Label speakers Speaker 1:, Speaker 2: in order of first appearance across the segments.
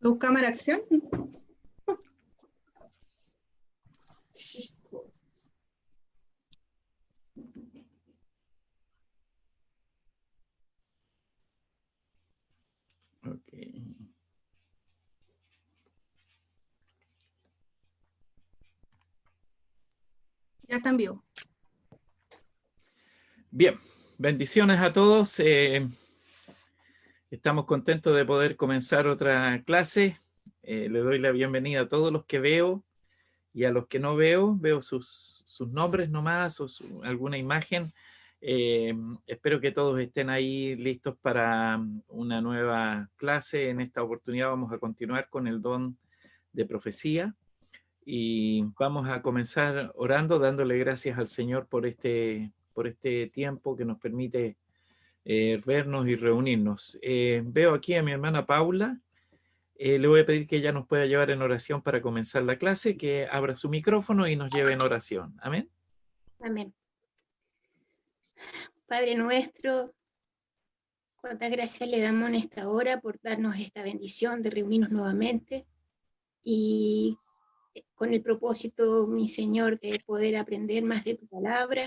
Speaker 1: ¿Tu cámara acción?
Speaker 2: Okay.
Speaker 1: Ya está en vivo.
Speaker 2: Bien, bendiciones a todos. Estamos contentos de poder comenzar otra clase. Le doy la bienvenida a todos los que veo y a los que no veo. Veo sus nombres nomás o alguna imagen. Espero que todos estén ahí listos para una nueva clase. En esta oportunidad vamos a continuar con el don de profecía. Y vamos a comenzar orando, dándole gracias al Señor por este tiempo que nos permite vernos y reunirnos. Veo aquí a mi hermana Paula. Le voy a pedir que ella nos pueda llevar en oración para comenzar la clase, que abra su micrófono y nos lleve en oración. Amén.
Speaker 3: Amén. Padre nuestro, cuántas gracias le damos en esta hora por darnos esta bendición de reunirnos nuevamente y con el propósito, mi Señor, de poder aprender más de tu palabra,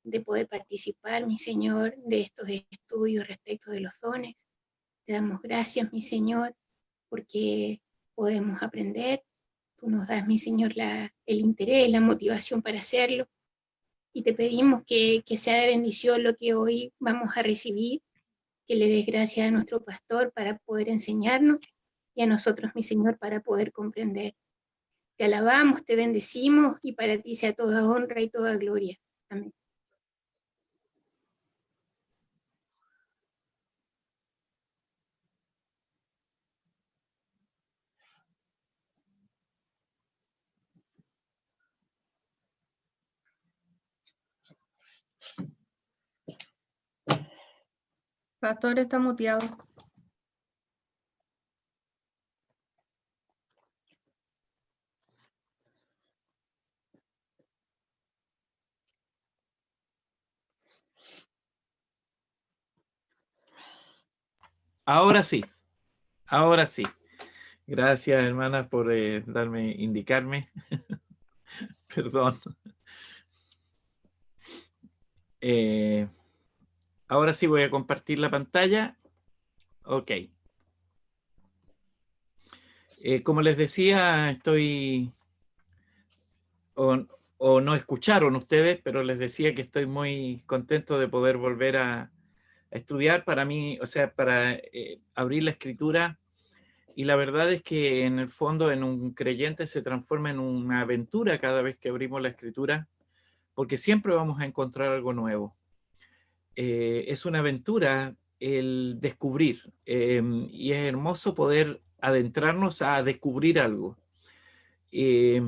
Speaker 3: de poder participar, mi Señor, de estos estudios respecto de los dones. Te damos gracias, mi Señor, porque podemos aprender. Tú nos das, mi Señor, el interés, la motivación para hacerlo. Y te pedimos que sea de bendición lo que hoy vamos a recibir, que le des gracias a nuestro pastor para poder enseñarnos y a nosotros, mi Señor, para poder comprender. Te alabamos, te bendecimos y para ti sea toda honra y toda gloria. Amén.
Speaker 1: Pastor está muteado.
Speaker 2: Ahora sí, ahora sí. Gracias, hermanas, por indicarme. Perdón. Ahora sí voy a compartir la pantalla. Ok. Como les decía, estoy... O no escucharon ustedes, pero les decía que estoy muy contento de poder volver a estudiar. Para mí, o sea, para abrir la escritura. Y la verdad es que en el fondo en un creyente se transforma en una aventura cada vez que abrimos la escritura, porque siempre vamos a encontrar algo nuevo. Es una aventura el descubrir, y es hermoso poder adentrarnos a descubrir algo. Y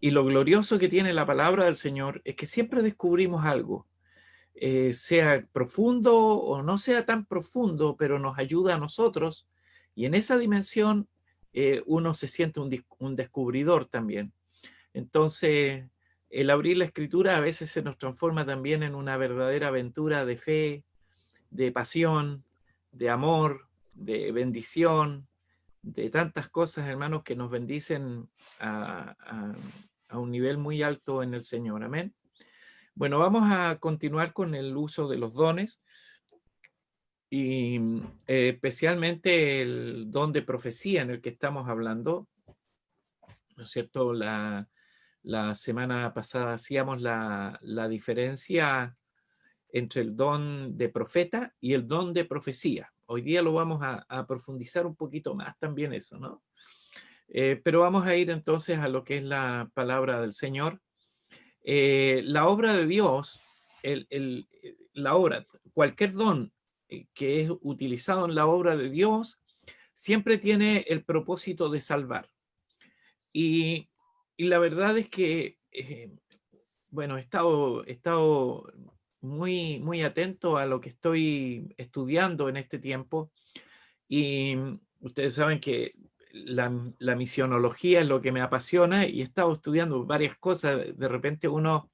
Speaker 2: lo glorioso que tiene la palabra del Señor es que siempre descubrimos algo, sea profundo o no sea tan profundo, pero nos ayuda a nosotros, y en esa dimensión uno se siente un descubridor también. Entonces, el abrir la escritura a veces se nos transforma también en una verdadera aventura de fe, de pasión, de amor, de bendición, de tantas cosas, hermanos, que nos bendicen a un nivel muy alto en el Señor. Amén. Bueno, vamos a continuar con el uso de los dones y especialmente el don de profecía en el que estamos hablando, ¿no es cierto? La semana pasada hacíamos la diferencia entre el don de profeta y el don de profecía. Hoy día lo vamos a profundizar un poquito más también eso, ¿no? Pero vamos a ir entonces a lo que es la palabra del Señor. La obra de Dios, la obra, cualquier don que es utilizado en la obra de Dios, siempre tiene el propósito de salvar. Y la verdad es que, bueno, he estado muy atento a lo que estoy estudiando en este tiempo, y ustedes saben que la misionología es lo que me apasiona y he estado estudiando varias cosas. De repente uno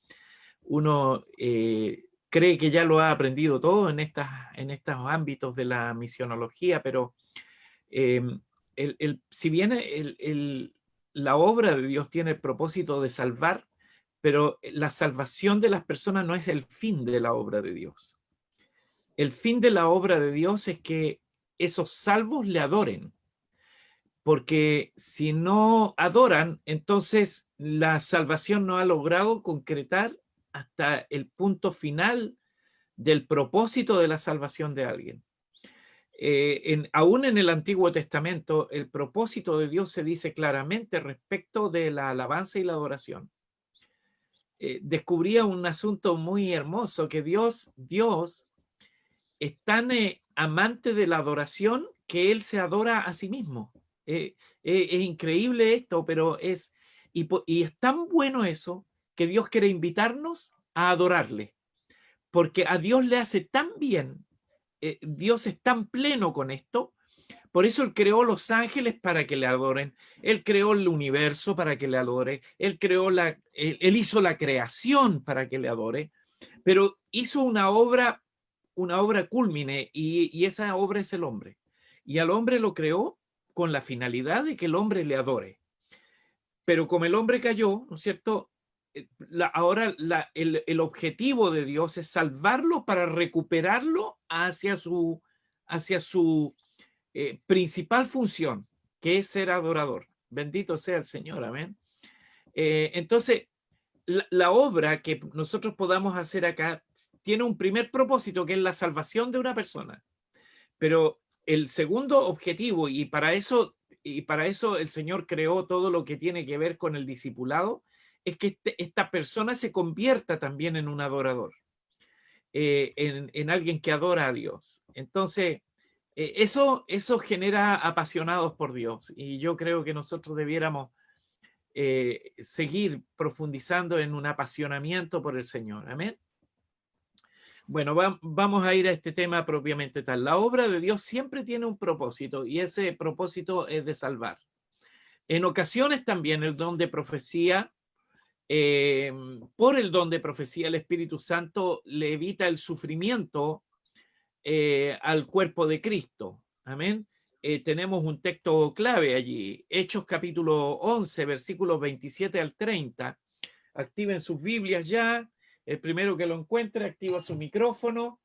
Speaker 2: cree que ya lo ha aprendido todo en estos ámbitos de la misionología, pero si bien la obra de Dios tiene el propósito de salvar, pero la salvación de las personas no es el fin de la obra de Dios. El fin de la obra de Dios es que esos salvos le adoren. Porque si no adoran, entonces la salvación no ha logrado concretar hasta el punto final del propósito de la salvación de alguien. Aún en el Antiguo Testamento, el propósito de Dios se dice claramente respecto de la alabanza y la adoración. Descubría un asunto muy hermoso, que Dios es tan amante de la adoración que Él se adora a sí mismo. Es increíble esto, pero es tan bueno eso que Dios quiere invitarnos a adorarle, porque a Dios le hace tan bien, Dios es tan pleno con esto. Por eso Él creó los ángeles para que le adoren, Él creó el universo para que le adore, Él hizo la creación para que le adore, pero hizo una obra cúlmine, y esa obra es el hombre. Y al hombre lo creó con la finalidad de que el hombre le adore. Pero como el hombre cayó, ¿no es cierto? Ahora el objetivo de Dios es salvarlo para recuperarlo hacia su principal función, que es ser adorador. Bendito sea el Señor, amén. Entonces, la obra que nosotros podamos hacer acá tiene un primer propósito, que es la salvación de una persona. Pero el segundo objetivo, y para eso el Señor creó todo lo que tiene que ver con el discipulado, es que esta persona se convierta también en un adorador, en alguien que adora a Dios. Entonces, eso genera apasionados por Dios, y yo creo que nosotros debiéramos seguir profundizando en un apasionamiento por el Señor. Amén. Bueno, vamos a ir a este tema propiamente tal. La obra de Dios siempre tiene un propósito, y ese propósito es de salvar. En ocasiones también el don de profecía, por el don de profecía, el Espíritu Santo le evita el sufrimiento al cuerpo de Cristo. Amén. Tenemos un texto clave allí, Hechos capítulo 11, versículos 27 al 30. Activen sus Biblias ya. El primero que lo encuentre, activa su micrófono.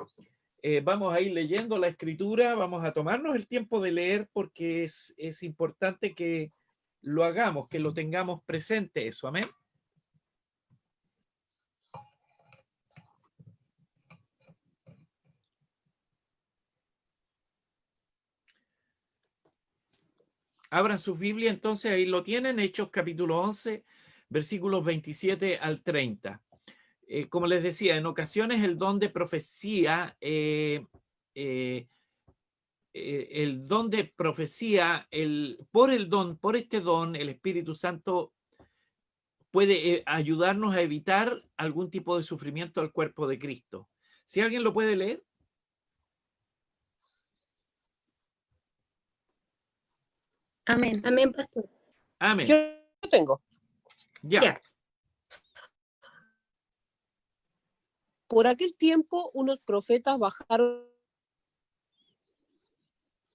Speaker 2: Vamos a ir leyendo la escritura, vamos a tomarnos el tiempo de leer, porque es importante que lo hagamos, que lo tengamos presente eso. Amén. Abran sus Biblias, entonces ahí lo tienen, Hechos capítulo 11, versículos 27 al 30. Como les decía, en ocasiones el don de profecía, por este don, el Espíritu Santo puede ayudarnos a evitar algún tipo de sufrimiento al cuerpo de Cristo. Si alguien lo puede leer.
Speaker 3: Amén. Amén, pastor.
Speaker 2: Amén.
Speaker 4: Yo tengo.
Speaker 2: Ya.
Speaker 4: Por aquel tiempo, unos profetas bajaron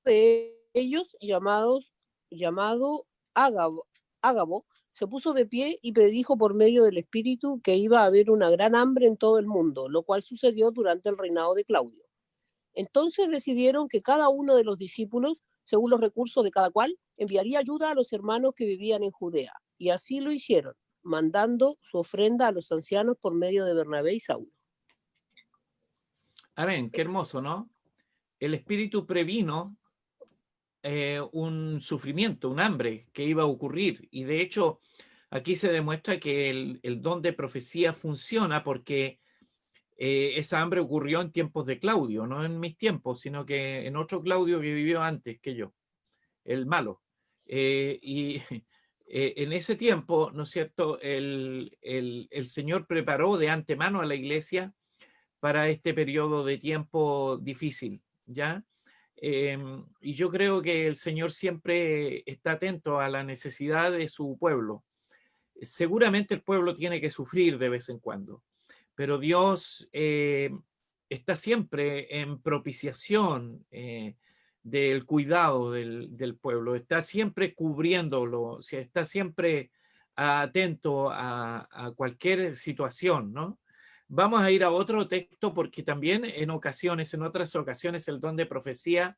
Speaker 4: de ellos, llamado Ágabo, se puso de pie y predijo por medio del Espíritu que iba a haber una gran hambre en todo el mundo, lo cual sucedió durante el reinado de Claudio. Entonces decidieron que cada uno de los discípulos, según los recursos de cada cual, enviaría ayuda a los hermanos que vivían en Judea. Y así lo hicieron, mandando su ofrenda a los ancianos por medio de Bernabé y Saulo.
Speaker 2: Amén, qué hermoso, ¿no? El Espíritu previno un sufrimiento, un hambre que iba a ocurrir. Y de hecho, aquí se demuestra que el don de profecía funciona, porque esa hambre ocurrió en tiempos de Claudio, no en mis tiempos, sino que en otro Claudio que vivió antes que yo, el malo. Y en ese tiempo, ¿no es cierto?, el Señor preparó de antemano a la iglesia para este periodo de tiempo difícil, ¿ya? Y yo creo que el Señor siempre está atento a la necesidad de su pueblo. Seguramente el pueblo tiene que sufrir de vez en cuando, pero Dios está siempre en propiciación del cuidado del pueblo, está siempre cubriéndolo, está siempre atento a cualquier situación, ¿no? Vamos a ir a otro texto porque también en otras ocasiones, el don de profecía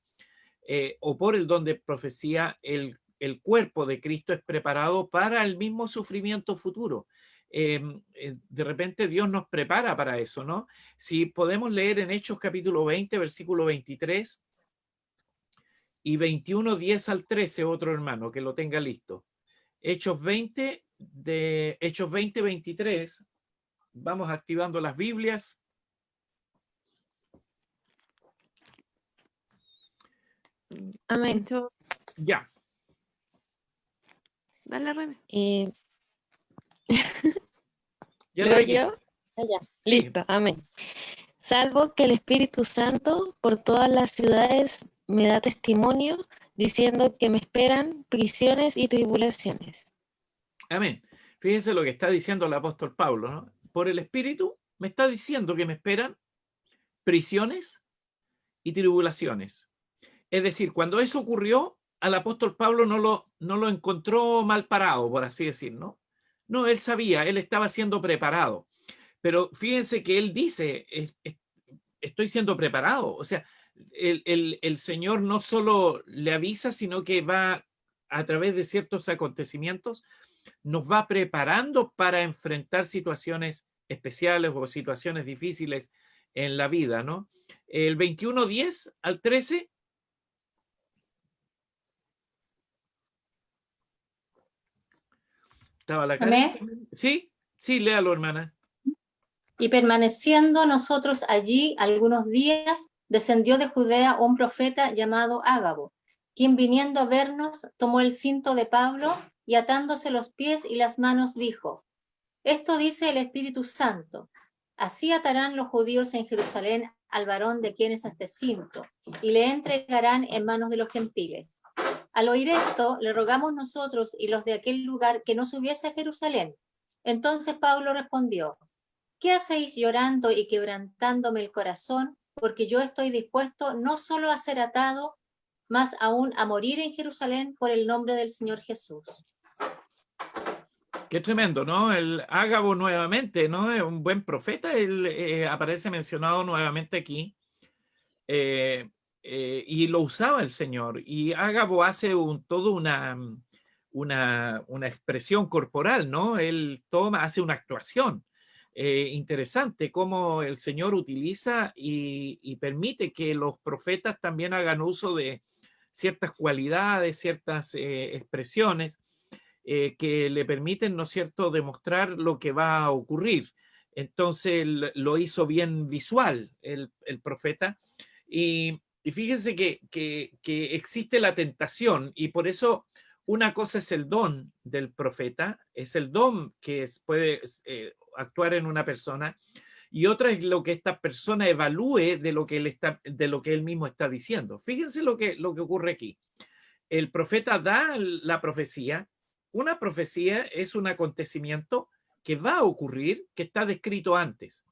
Speaker 2: o por el don de profecía, el cuerpo de Cristo es preparado para el mismo sufrimiento futuro. De repente Dios nos prepara para eso, ¿no? Si podemos leer en Hechos capítulo 20, versículo 23 y 21, 10 al 13, otro hermano, que lo tenga listo. Hechos 20, 23, vamos activando las Biblias.
Speaker 5: Amén.
Speaker 2: Ya.
Speaker 5: Dale, Rebe.
Speaker 2: Ya
Speaker 5: ¿Leo
Speaker 2: lo leí.
Speaker 5: yo? Ah, ya.
Speaker 2: Sí.
Speaker 5: Listo, amén. Salvo que el Espíritu Santo por todas las ciudades me da testimonio, diciendo que me esperan prisiones y tribulaciones.
Speaker 2: Amén. Fíjense lo que está diciendo el apóstol Pablo, ¿no? Por el Espíritu me está diciendo que me esperan prisiones y tribulaciones. Es decir, cuando eso ocurrió, al apóstol Pablo no lo encontró mal parado, por así decir, ¿no? No, él sabía, él estaba siendo preparado. Pero fíjense que él dice, estoy siendo preparado. O sea, el Señor no solo le avisa, sino que va a través de ciertos acontecimientos, nos va preparando para enfrentar situaciones especiales o situaciones difíciles en la vida, ¿no? El 21, 10 al 13. ¿Estaba la cara?
Speaker 6: Amén.
Speaker 2: Sí, sí, léalo, hermana.
Speaker 6: Y permaneciendo nosotros allí algunos días, descendió de Judea un profeta llamado Ágabo, quien viniendo a vernos tomó el cinto de Pablo y atándose los pies y las manos dijo: esto dice el Espíritu Santo, así atarán los judíos en Jerusalén al varón de quien es este cinto, y le entregarán en manos de los gentiles. Al oír esto, le rogamos nosotros y los de aquel lugar que no subiese a Jerusalén. Entonces Pablo respondió: ¿qué hacéis llorando y quebrantándome el corazón? Porque yo estoy dispuesto no solo a ser atado, más aún a morir en Jerusalén por el nombre del Señor Jesús.
Speaker 2: Qué tremendo, ¿no? El Ágabo nuevamente, ¿no? Es un buen profeta, él aparece mencionado nuevamente aquí. Y lo usaba el Señor. Y Ágabo hace todo una expresión corporal, ¿no? Él hace una actuación interesante, cómo el Señor utiliza y permite que los profetas también hagan uso de ciertas cualidades, ciertas expresiones que le permiten, ¿no es cierto?, demostrar lo que va a ocurrir. Entonces lo hizo bien visual el profeta. Y fíjense que existe la tentación, y por eso una cosa es el don del profeta, es el don que puede actuar en una persona, y otra es lo que esta persona evalúe de lo que él mismo está diciendo. Fíjense lo que ocurre aquí. El profeta da la profecía. Una profecía es un acontecimiento que va a ocurrir, que está descrito antes.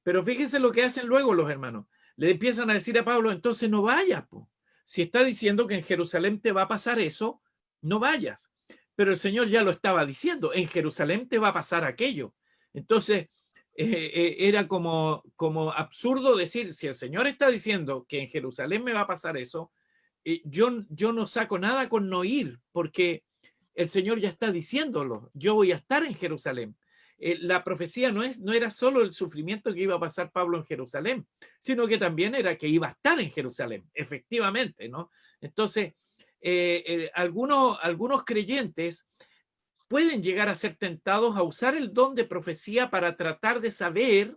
Speaker 2: Pero fíjense lo que hacen luego los hermanos. Le empiezan a decir a Pablo: entonces no vayas, po. Si está diciendo que en Jerusalén te va a pasar eso, no vayas. Pero el Señor ya lo estaba diciendo: en Jerusalén te va a pasar aquello. Entonces era como absurdo decir: si el Señor está diciendo que en Jerusalén me va a pasar eso, yo no saco nada con no ir, porque el Señor ya está diciéndolo, yo voy a estar en Jerusalén. La profecía no era solo el sufrimiento que iba a pasar Pablo en Jerusalén, sino que también era que iba a estar en Jerusalén, efectivamente, ¿no? Entonces, algunos creyentes pueden llegar a ser tentados a usar el don de profecía para tratar de saber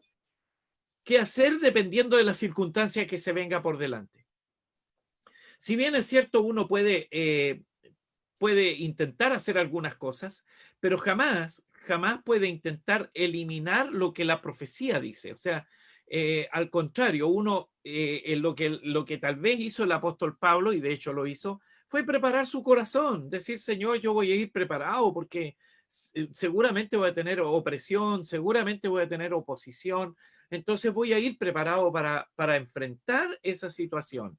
Speaker 2: qué hacer dependiendo de la circunstancia que se venga por delante. Si bien es cierto, uno puede intentar hacer algunas cosas, pero jamás puede intentar eliminar lo que la profecía dice. O sea, al contrario, uno, lo que tal vez hizo el apóstol Pablo, y de hecho lo hizo, fue preparar su corazón, decir: Señor, yo voy a ir preparado porque seguramente voy a tener opresión, seguramente voy a tener oposición, entonces voy a ir preparado para enfrentar esa situación.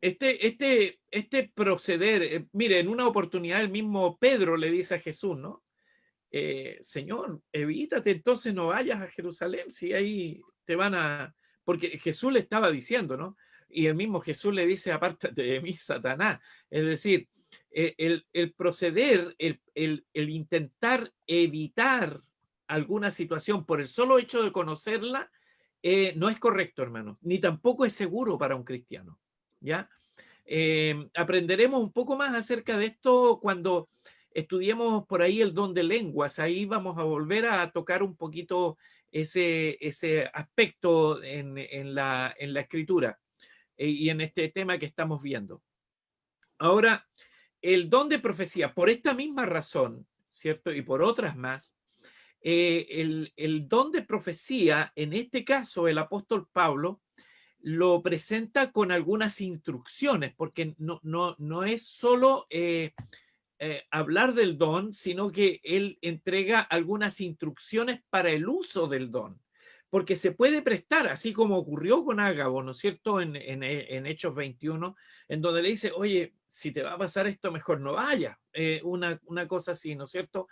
Speaker 2: este proceder, mire, en una oportunidad el mismo Pedro le dice a Jesús, ¿no? Señor, evítate, entonces no vayas a Jerusalén, si ahí te van a... Porque Jesús le estaba diciendo, ¿no? Y el mismo Jesús le dice, apártate de mí, Satanás. Es decir, el proceder, el intentar evitar alguna situación por el solo hecho de conocerla, no es correcto, hermano, ni tampoco es seguro para un cristiano, ¿ya? Aprenderemos un poco más acerca de esto cuando estudiemos por ahí el don de lenguas. Ahí vamos a volver a tocar un poquito ese aspecto en la escritura y en este tema que estamos viendo. Ahora, el don de profecía, por esta misma razón, ¿cierto? Y por otras más, el don de profecía, en este caso el apóstol Pablo, lo presenta con algunas instrucciones, porque no es solo hablar del don, sino que él entrega algunas instrucciones para el uso del don, porque se puede prestar, así como ocurrió con Ágabo, ¿no es cierto?, en Hechos 21, en donde le dice, oye, si te va a pasar esto, mejor no vaya, una cosa así, ¿no es cierto?,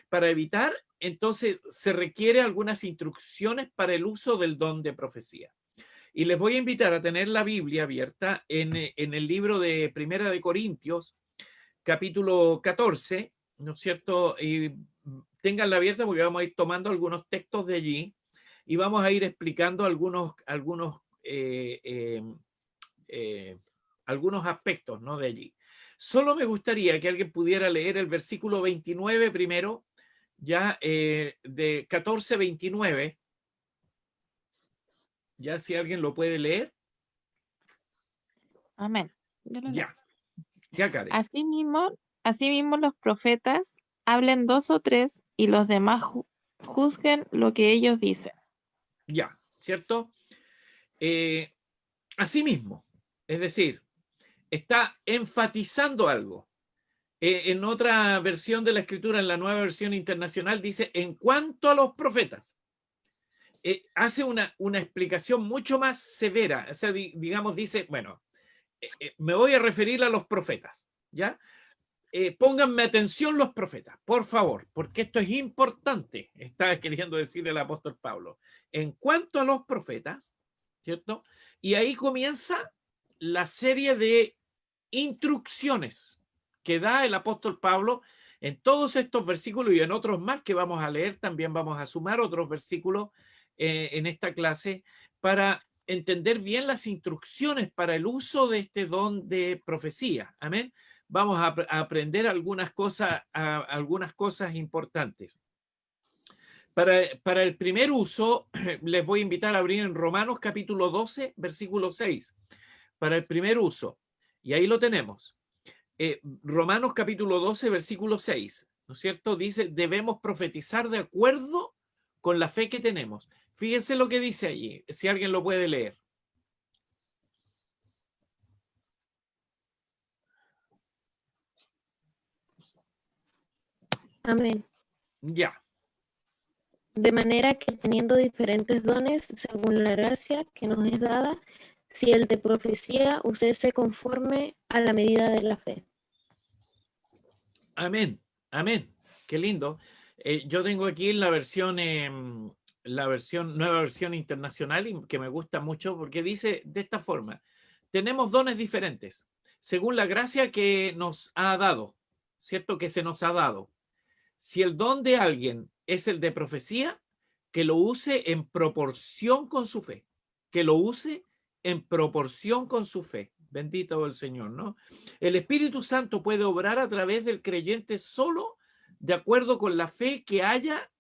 Speaker 2: para evitar, entonces se requiere algunas instrucciones para el uso del don de profecía. Y les voy a invitar a tener la Biblia abierta en el libro de Primera de Corintios, capítulo 14, ¿no es cierto? Y tenganla abierta porque vamos a ir tomando algunos textos de allí y vamos a ir explicando algunos aspectos, ¿no?, de allí. Solo me gustaría que alguien pudiera leer el versículo 29 primero, ya de 14-29. Ya, si alguien lo puede leer.
Speaker 5: Amén. Yo lo leo.
Speaker 2: Ya, Karen.
Speaker 5: Asimismo los profetas hablen 2 o 3 y los demás juzguen lo que ellos dicen.
Speaker 2: Ya, ¿cierto? Asimismo, es decir, está enfatizando algo. En otra versión de la escritura, en la Nueva Versión Internacional, dice, en cuanto a los profetas. Hace una explicación mucho más severa. O sea, digamos, dice, bueno, me voy a referir a los profetas, ¿ya? Pónganme atención los profetas, por favor, porque esto es importante, está queriendo decir el apóstol Pablo. En cuanto a los profetas, ¿cierto? Y ahí comienza la serie de instrucciones que da el apóstol Pablo en todos estos versículos y en otros más que vamos a leer. También vamos a sumar otros versículos en esta clase para entender bien las instrucciones para el uso de este don de profecía. Amén. Vamos a aprender algunas cosas importantes. Para el primer uso, les voy a invitar a abrir en Romanos capítulo 12, versículo 6. Para el primer uso. Y ahí lo tenemos. Romanos capítulo 12, versículo 6. ¿No es cierto? Dice, debemos profetizar de acuerdo con la fe que tenemos. Fíjense lo que dice allí, si alguien lo puede leer.
Speaker 5: Amén.
Speaker 2: Ya.
Speaker 5: De manera que teniendo diferentes dones según la gracia que nos es dada, si el de profecía usese conforme a la medida de la fe.
Speaker 2: Amén. Amén. Qué lindo. Yo tengo aquí la versión nueva versión internacional y que me gusta mucho porque dice de esta forma: tenemos dones diferentes según la gracia que nos ha dado, ¿cierto? Que se nos ha dado. Si el don de alguien es el de profecía, que lo use en proporción con su fe, que lo use en proporción con su fe. Bendito el Señor, ¿no? El Espíritu Santo puede obrar a través del creyente solo de acuerdo con la fe que haya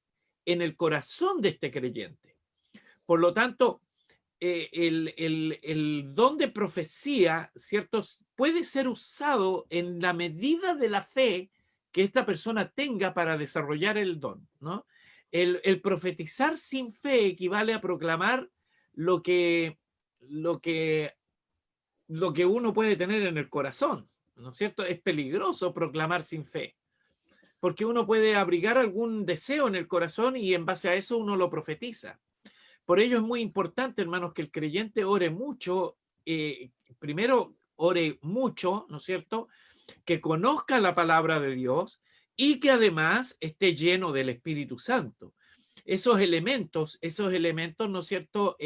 Speaker 2: en el corazón de este creyente. Por lo tanto, el don de profecía, ¿cierto?, puede ser usado en la medida de la fe que esta persona tenga para desarrollar el don, ¿no? El profetizar sin fe equivale a proclamar lo que uno puede tener en el corazón, ¿no es cierto? Es peligroso proclamar sin fe, porque uno puede abrigar algún deseo en el corazón y en base a eso uno lo profetiza. Por ello es muy importante, hermanos, que el creyente ore mucho, primero ore mucho, ¿no es cierto?, que conozca la palabra de Dios y que además esté lleno del Espíritu Santo. Esos elementos, ¿no es cierto?,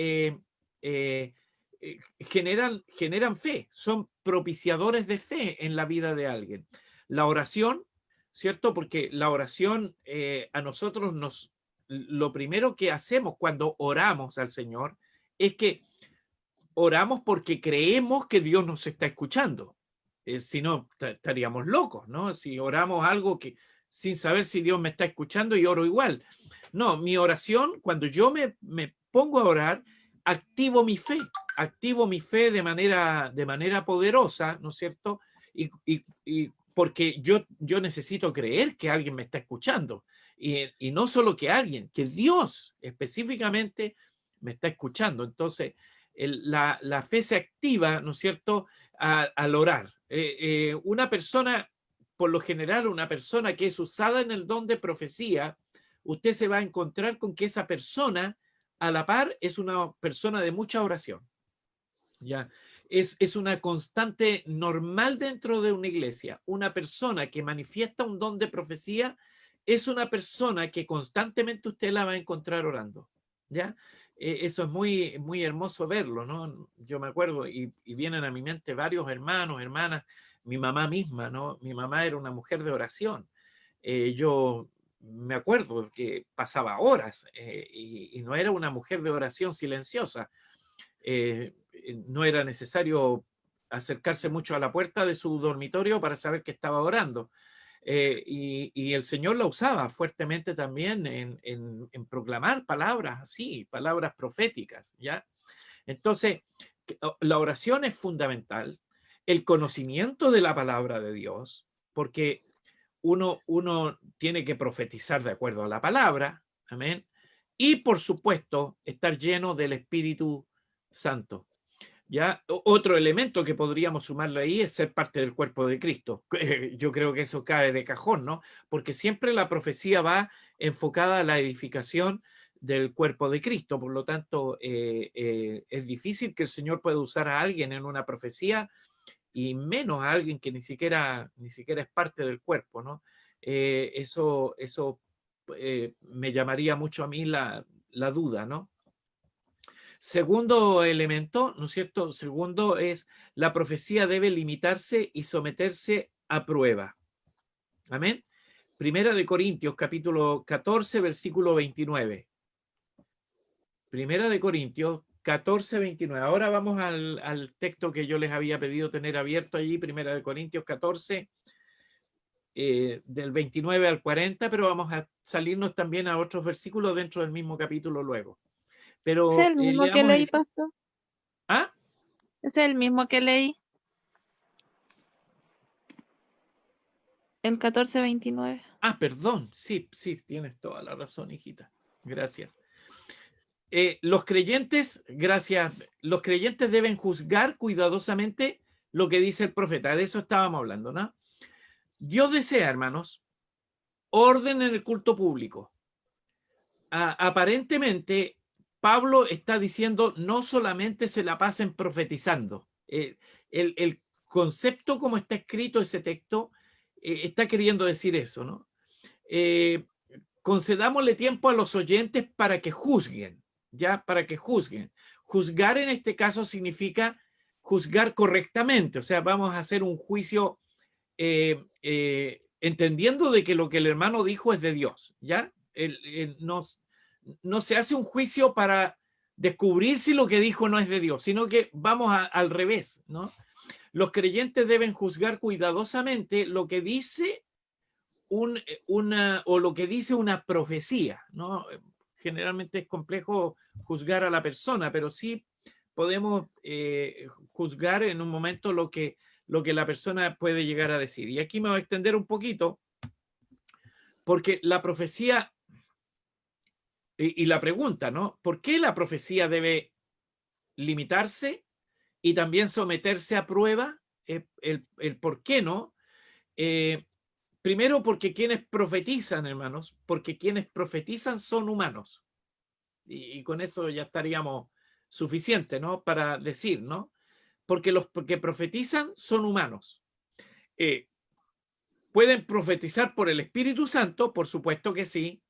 Speaker 2: generan fe, son propiciadores de fe en la vida de alguien. La oración, ¿cierto? Porque la oración a nosotros lo primero que hacemos cuando oramos al Señor es que oramos porque creemos que Dios nos está escuchando. Si no, estaríamos locos, ¿no? Si oramos algo que sin saber si Dios me está escuchando y oro igual. No, mi oración, cuando yo me pongo a orar, activo mi fe de manera poderosa, ¿no es cierto? Y porque yo necesito creer que alguien me está escuchando. Y no solo que alguien, que Dios específicamente me está escuchando. Entonces, la fe se activa, ¿no es cierto?, al orar. Una persona, por lo general, una persona que es usada en el don de profecía, usted se va a encontrar con que esa persona, a la par, es una persona de mucha oración. ¿Ya? Es una constante normal dentro de una iglesia. Una persona que manifiesta un don de profecía es una persona que constantemente usted la va a encontrar orando. ¿Ya? Eso es muy, muy hermoso verlo, ¿no? Yo me acuerdo y vienen a mi mente varios hermanos, hermanas, mi mamá misma, ¿no? Mi mamá era una mujer de oración. Yo me acuerdo que pasaba horas y no era una mujer de oración silenciosa. No era necesario acercarse mucho a la puerta de su dormitorio para saber que estaba orando. Y el Señor la usaba fuertemente también en proclamar palabras así, palabras proféticas, ¿ya? Entonces, la oración es fundamental, el conocimiento de la palabra de Dios, porque uno tiene que profetizar de acuerdo a la palabra, amén, y por supuesto, estar lleno del Espíritu Santo. ¿Ya? Otro elemento que podríamos sumarle ahí es ser parte del cuerpo de Cristo. Yo creo que eso cae de cajón, ¿no? Porque siempre la profecía va enfocada a la edificación del cuerpo de Cristo. Por lo tanto, es difícil que el Señor pueda usar a alguien en una profecía y menos a alguien que ni siquiera es parte del cuerpo, ¿no? Eso me llamaría mucho a mí la duda, ¿no? Segundo elemento, ¿no es cierto? Segundo es la profecía debe limitarse y someterse a prueba. Amén. Primera de Corintios, capítulo 14, versículo 29. Primera de Corintios 14, 29. Ahora vamos al texto que yo les había pedido tener abierto allí, Primera de Corintios 14, del 29 al 40, pero vamos a salirnos también a otros versículos dentro del mismo capítulo luego. Pero,
Speaker 7: ¿Es el mismo que leí, pastor?
Speaker 2: ¿Ah?
Speaker 7: ¿Es el mismo que leí? El 14:29.
Speaker 2: Ah, perdón. Sí, tienes toda la razón, hijita. Gracias. Los creyentes deben juzgar cuidadosamente lo que dice el profeta. De eso estábamos hablando, ¿no? Dios desea, hermanos, orden en el culto público. Aparentemente, Pablo está diciendo no solamente se la pasen profetizando. El concepto como está escrito ese texto está queriendo decir eso, ¿no? Concedámosle tiempo a los oyentes para que juzguen, ¿ya? Para que juzguen. Juzgar en este caso significa juzgar correctamente, o sea, vamos a hacer un juicio entendiendo de que lo que el hermano dijo es de Dios, ¿ya? No se hace un juicio para descubrir si lo que dijo no es de Dios, sino que vamos al revés, ¿no? Los creyentes deben juzgar cuidadosamente lo que dice lo que dice una profecía, ¿no? Generalmente es complejo juzgar a la persona, pero sí podemos juzgar en un momento lo que la persona puede llegar a decir. Y aquí me voy a extender un poquito, porque la profecía y la pregunta, ¿no? ¿Por qué la profecía debe limitarse y también someterse a prueba? El por qué no. Primero, porque quienes profetizan, hermanos, porque quienes profetizan son humanos. Y con eso ya estaríamos suficientes, ¿no? Para decir, ¿no? porque los que profetizan son humanos. ¿Pueden profetizar por el Espíritu Santo? Por supuesto que sí,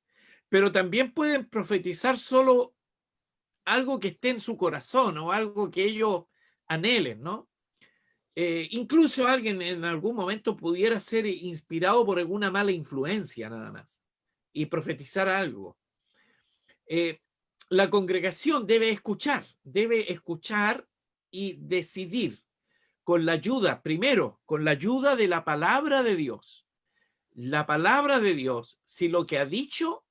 Speaker 2: pero también pueden profetizar solo algo que esté en su corazón o algo que ellos anhelen, ¿no? Incluso alguien en algún momento pudiera ser inspirado por alguna mala influencia nada más y profetizar algo. La congregación debe escuchar y decidir con la ayuda, primero, con la ayuda de la palabra de Dios. La palabra de Dios, si lo que ha dicho,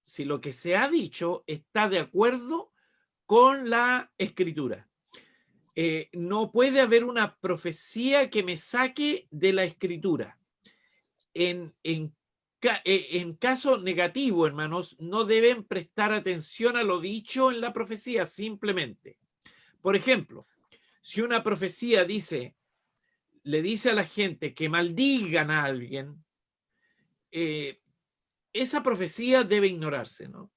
Speaker 2: si lo que se ha dicho está de acuerdo con la Escritura. No puede haber una profecía que me saque de la Escritura. En caso negativo, hermanos, no deben prestar atención a lo dicho en la profecía, simplemente. Por ejemplo, si una profecía le dice a la gente que maldigan a alguien, esa profecía debe ignorarse, ¿no?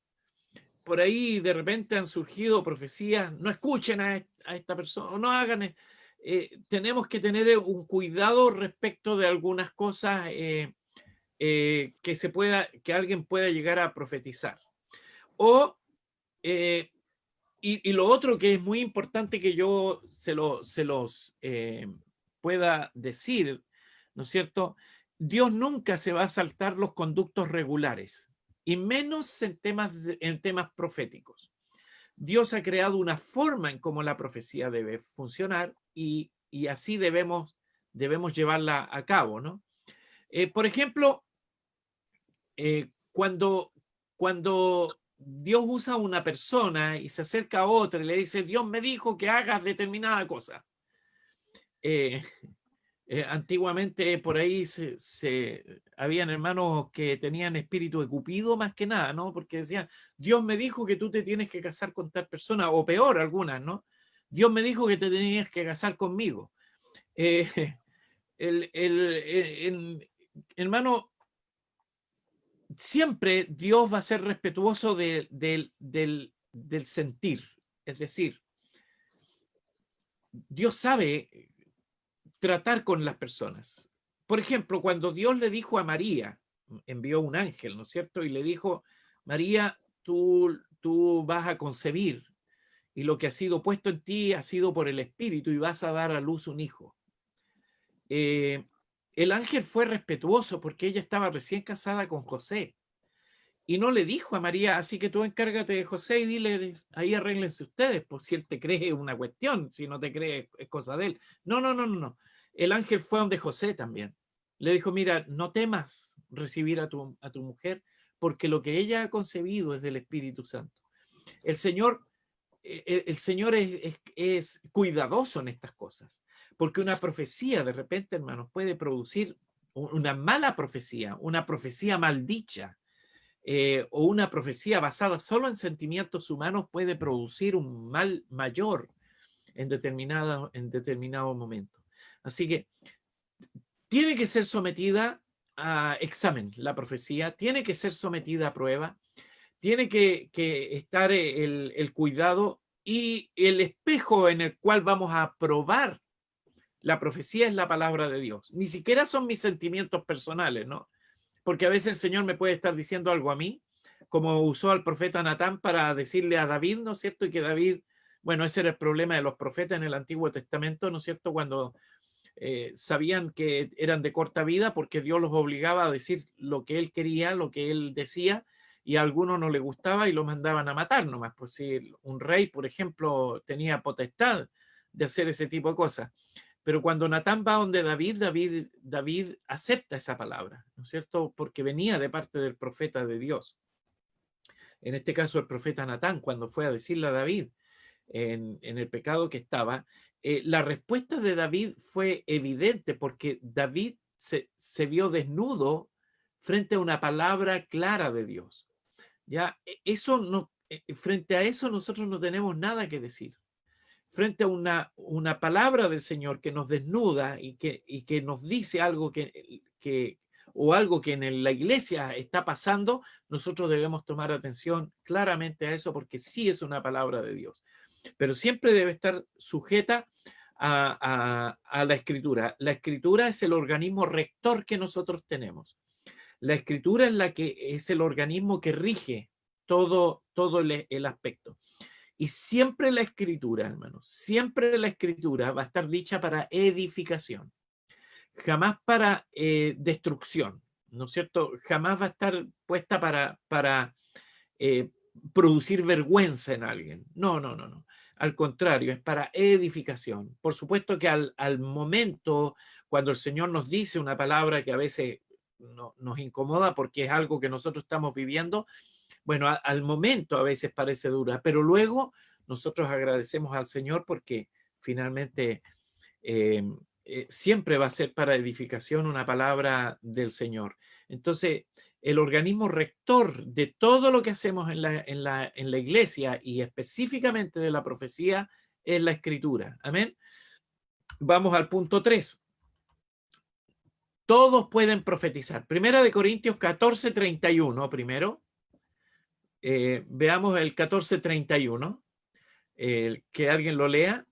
Speaker 2: Por ahí de repente han surgido profecías, no escuchen a esta persona, no hagan. Tenemos que tener un cuidado respecto de algunas cosas que alguien pueda llegar a profetizar. Y lo otro que es muy importante que yo se los pueda decir, ¿no es cierto? Dios nunca se va a saltar los conductos regulares, y menos en temas proféticos. Dios ha creado una forma en cómo la profecía debe funcionar y así debemos llevarla a cabo, ¿no? Por ejemplo, cuando Dios usa a una persona y se acerca a otra y le dice, Dios me dijo que hagas determinada cosa. Antiguamente por ahí habían hermanos que tenían espíritu de Cupido más que nada, ¿no? Porque decían, Dios me dijo que tú te tienes que casar con tal persona, o peor algunas, ¿no? Dios me dijo que te tenías que casar conmigo. Hermano, siempre Dios va a ser respetuoso del sentir. Es decir, Dios sabe tratar con las personas. Por ejemplo, cuando Dios le dijo a María, envió un ángel, ¿no es cierto? Y le dijo, María, tú vas a concebir y lo que ha sido puesto en ti ha sido por el Espíritu y vas a dar a luz un hijo. El ángel fue respetuoso porque ella estaba recién casada con José y no le dijo a María, así que tú encárgate de José y dile, ahí arréglense ustedes, pues si él te cree una cuestión, si no te cree es cosa de él. No. El ángel fue donde José también. Le dijo, mira, no temas recibir a tu mujer porque lo que ella ha concebido es del Espíritu Santo. El Señor es cuidadoso en estas cosas, porque una profecía de repente, hermanos, puede producir una mala profecía, una profecía maldicha, o una profecía basada solo en sentimientos humanos puede producir un mal mayor en determinado momento. Así que tiene que ser sometida a examen la profecía, tiene que ser sometida a prueba, tiene que estar el cuidado, y el espejo en el cual vamos a probar la profecía es la palabra de Dios. Ni siquiera son mis sentimientos personales, ¿no? Porque a veces el Señor me puede estar diciendo algo a mí, como usó al profeta Natán para decirle a David, ¿no es cierto? Y que David, bueno, ese era el problema de los profetas en el Antiguo Testamento, ¿no es cierto? Cuando sabían que eran de corta vida porque Dios los obligaba a decir lo que él quería, lo que él decía, y a algunos no le gustaba y lo mandaban a matar nomás. Pues si un rey, por ejemplo, tenía potestad de hacer ese tipo de cosas. Pero cuando Natán va donde David acepta esa palabra, ¿no es cierto? Porque venía de parte del profeta de Dios. En este caso, el profeta Natán, cuando fue a decirle a David en el pecado que estaba, la respuesta de David fue evidente porque David se vio desnudo frente a una palabra clara de Dios. Ya, eso no, frente a eso nosotros no tenemos nada que decir. Frente a una palabra del Señor que nos desnuda y que nos dice algo o algo que en la iglesia está pasando, nosotros debemos tomar atención claramente a eso porque sí es una palabra de Dios. Pero siempre debe estar sujeta a la Escritura. La Escritura es el organismo rector que nosotros tenemos. La Escritura es es el organismo que rige todo el aspecto. Y siempre la Escritura, hermanos, siempre la Escritura va a estar dicha para edificación, jamás para destrucción, ¿no es cierto? Jamás va a estar puesta para producir vergüenza en alguien. No, no, no, no. Al contrario, es para edificación. Por supuesto que al momento, cuando el Señor nos dice una palabra que a veces nos incomoda porque es algo que nosotros estamos viviendo, bueno, al momento a veces parece dura, pero luego nosotros agradecemos al Señor porque finalmente siempre va a ser para edificación una palabra del Señor. Entonces, el organismo rector de todo lo que hacemos en la iglesia y específicamente de la profecía es la Escritura. Amén. Vamos al punto 3. Todos pueden profetizar. Primera de Corintios 14:31 primero. Veamos el 14:31. Que alguien lo lea.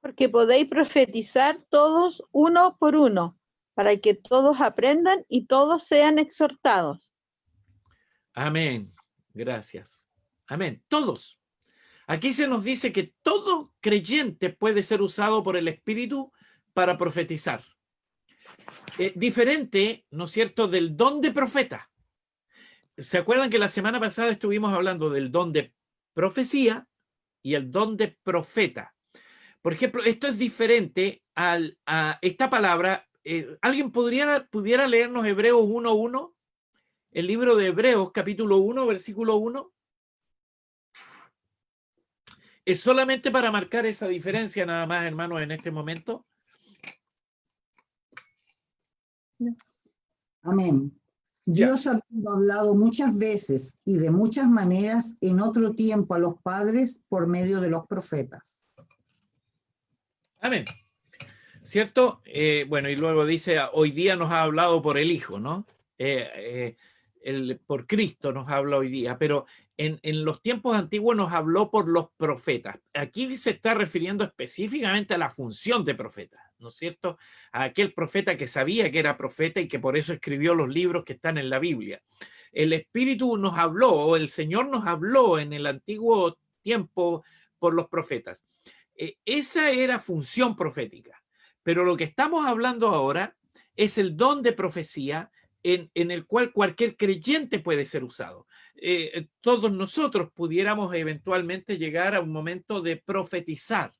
Speaker 8: Porque podéis profetizar todos uno por uno, para que todos aprendan y todos sean exhortados.
Speaker 2: Amén. Gracias. Amén. Todos. Aquí se nos dice que todo creyente puede ser usado por el Espíritu para profetizar. Diferente, ¿no es cierto?, del don de profeta. ¿Se acuerdan que la semana pasada estuvimos hablando del don de profecía y el don de profeta? Por ejemplo, esto es diferente a esta palabra. ¿Alguien pudiera leernos Hebreos 1:1? El libro de Hebreos, capítulo 1, versículo 1. Es solamente para marcar esa diferencia nada más, hermanos, en este momento.
Speaker 9: Amén. Dios habiendo hablado muchas veces y de muchas maneras en otro tiempo a los padres por medio de los profetas.
Speaker 2: Amén. ¿Cierto? Bueno, y luego dice, hoy día nos ha hablado por el Hijo, ¿no? Por Cristo nos habla hoy día, pero en los tiempos antiguos nos habló por los profetas. Aquí se está refiriendo específicamente a la función de profeta, ¿no es cierto? A aquel profeta que sabía que era profeta y que por eso escribió los libros que están en la Biblia. El Espíritu nos habló, el Señor nos habló en el antiguo tiempo por los profetas. Esa era función profética. Pero lo que estamos hablando ahora es el don de profecía en el cual cualquier creyente puede ser usado. Todos nosotros pudiéramos eventualmente llegar a un momento de profetizar.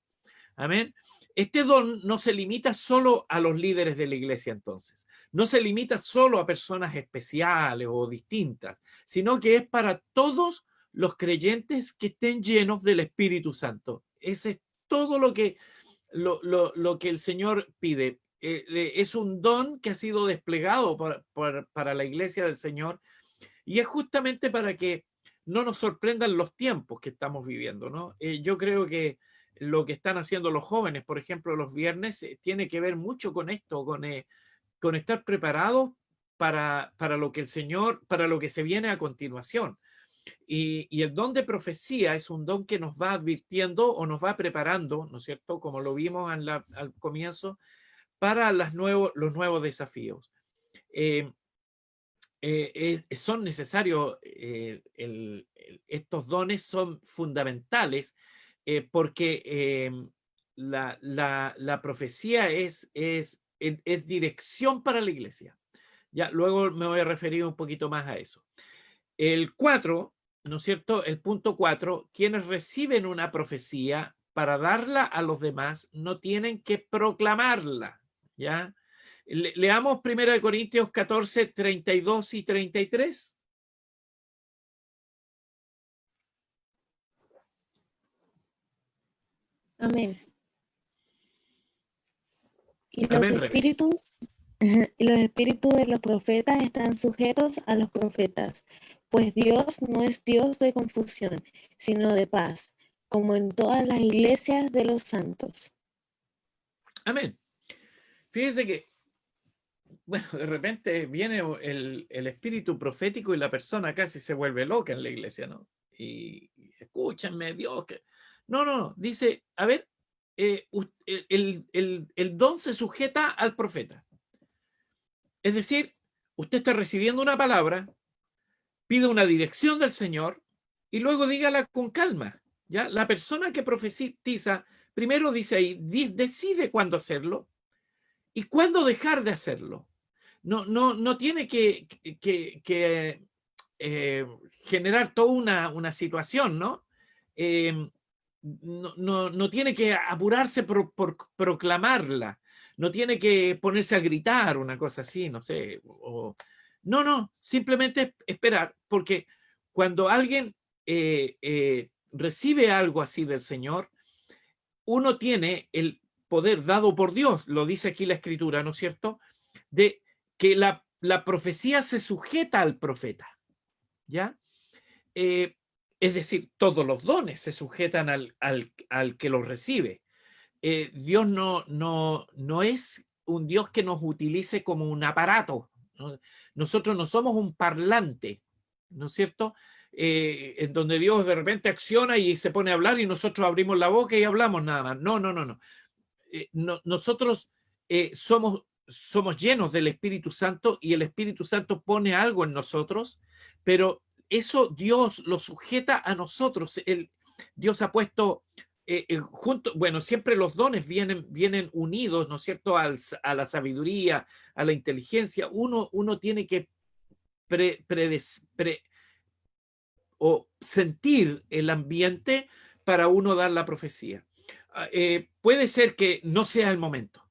Speaker 2: Amén. Este don no se limita solo a los líderes de la iglesia entonces. No se limita solo a personas especiales o distintas, sino que es para todos los creyentes que estén llenos del Espíritu Santo. Ese es todo lo que el Señor pide. Es un don que ha sido desplegado para la iglesia del Señor y es justamente para que no nos sorprendan los tiempos que estamos viviendo, ¿no? Yo creo que lo que están haciendo los jóvenes, por ejemplo, los viernes, tiene que ver mucho con esto, con estar preparados para lo que el Señor, para lo que se viene a continuación. Y el don de profecía es un don que nos va advirtiendo o nos va preparando, ¿no es cierto?, como lo vimos al comienzo, para los nuevos desafíos. Son necesarios, estos dones son fundamentales porque la profecía es dirección para la iglesia. Ya, luego me voy a referir un poquito más a eso. El 4, ¿no es cierto? El punto 4, quienes reciben una profecía para darla a los demás no tienen que proclamarla, ¿ya? Leamos 1 Corintios 14, 32 y 33.
Speaker 5: Amén. Y
Speaker 2: Amén, Rebeca.
Speaker 5: y los espíritus de los profetas están sujetos a los profetas, pues Dios no es Dios de confusión, sino de paz, como en todas las iglesias de los santos.
Speaker 2: Amén. Fíjense que, bueno, de repente viene el espíritu profético y la persona casi se vuelve loca en la iglesia, ¿no? y escúchenme, Dios. No, no, dice, a ver, el don se sujeta al profeta. Es decir, usted está recibiendo una palabra, pide una dirección del Señor y luego dígala con calma. ¿Ya? La persona que profetiza, primero dice ahí, decide cuándo hacerlo y cuándo dejar de hacerlo. No tiene que generar toda una situación, ¿no? No tiene que apurarse por proclamarla, no tiene que ponerse a gritar, una cosa así, no sé. No, simplemente esperar, porque cuando alguien recibe algo así del Señor, uno tiene el poder dado por Dios, lo dice aquí la Escritura, ¿no es cierto?, de que la profecía se sujeta al profeta, ¿ya? Es decir, todos los dones se sujetan al que los recibe. Dios no es un Dios que nos utilice como un aparato, ¿no? Nosotros no somos un parlante, ¿no es cierto?, en donde Dios de repente acciona y se pone a hablar y nosotros abrimos la boca y hablamos nada más. No. Nosotros somos llenos del Espíritu Santo y el Espíritu Santo pone algo en nosotros, pero eso Dios lo sujeta a nosotros. Dios ha puesto bueno, siempre los dones vienen unidos, ¿no es cierto?, a la sabiduría, a la inteligencia. Uno tiene que o sentir el ambiente para uno dar la profecía. Puede ser que no sea el momento.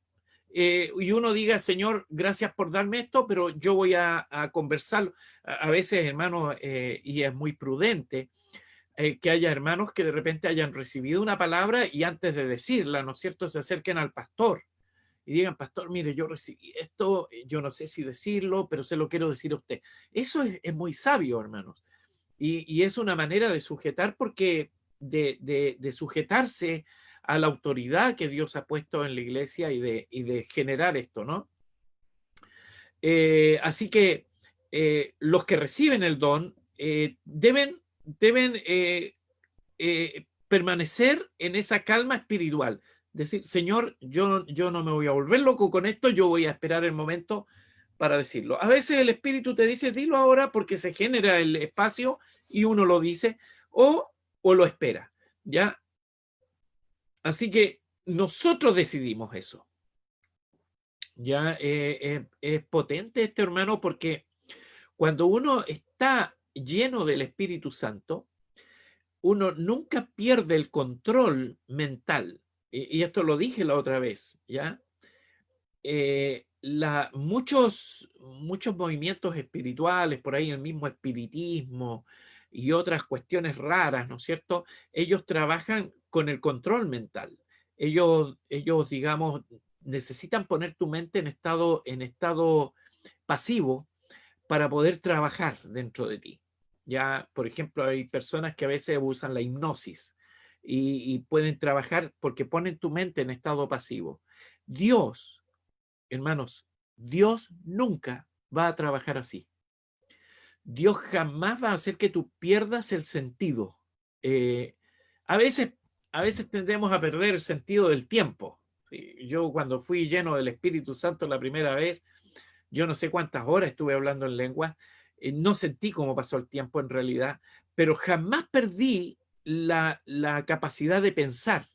Speaker 2: Y uno diga, Señor, gracias por darme esto, pero yo voy a conversarlo. A veces, hermanos, y es muy prudente que haya hermanos que de repente hayan recibido una palabra y antes de decirla, ¿no es cierto?, se acerquen al pastor y digan, pastor, mire, yo recibí esto, yo no sé si decirlo, pero se lo quiero decir a usted. Eso es muy sabio, hermanos. Y es una manera de sujetar, porque de sujetarse a la autoridad que Dios ha puesto en la iglesia y de generar esto, ¿no? Así que los que reciben el don deben permanecer en esa calma espiritual. Decir, Señor, yo no me voy a volver loco con esto, yo voy a esperar el momento para decirlo. A veces el Espíritu te dice, dilo ahora, porque se genera el espacio y uno lo dice, o lo espera, ¿ya? Así que nosotros decidimos eso. Ya es potente este, hermano, porque cuando uno está lleno del Espíritu Santo, uno nunca pierde el control mental. Y esto lo dije la otra vez, ¿ya? Muchos movimientos espirituales, por ahí el mismo espiritismo y otras cuestiones raras, ¿no es cierto?, ellos trabajan con el control mental. Ellos digamos, necesitan poner tu mente en estado pasivo para poder trabajar dentro de ti. Ya, por ejemplo, hay personas que a veces usan la hipnosis y pueden trabajar porque ponen tu mente en estado pasivo. Dios, hermanos, Dios nunca va a trabajar así. Dios jamás va a hacer que tú pierdas el sentido. A veces tendemos a perder el sentido del tiempo. Yo cuando fui lleno del Espíritu Santo la primera vez, yo no sé cuántas horas estuve hablando en lengua, no sentí cómo pasó el tiempo en realidad, pero jamás perdí la capacidad de pensar.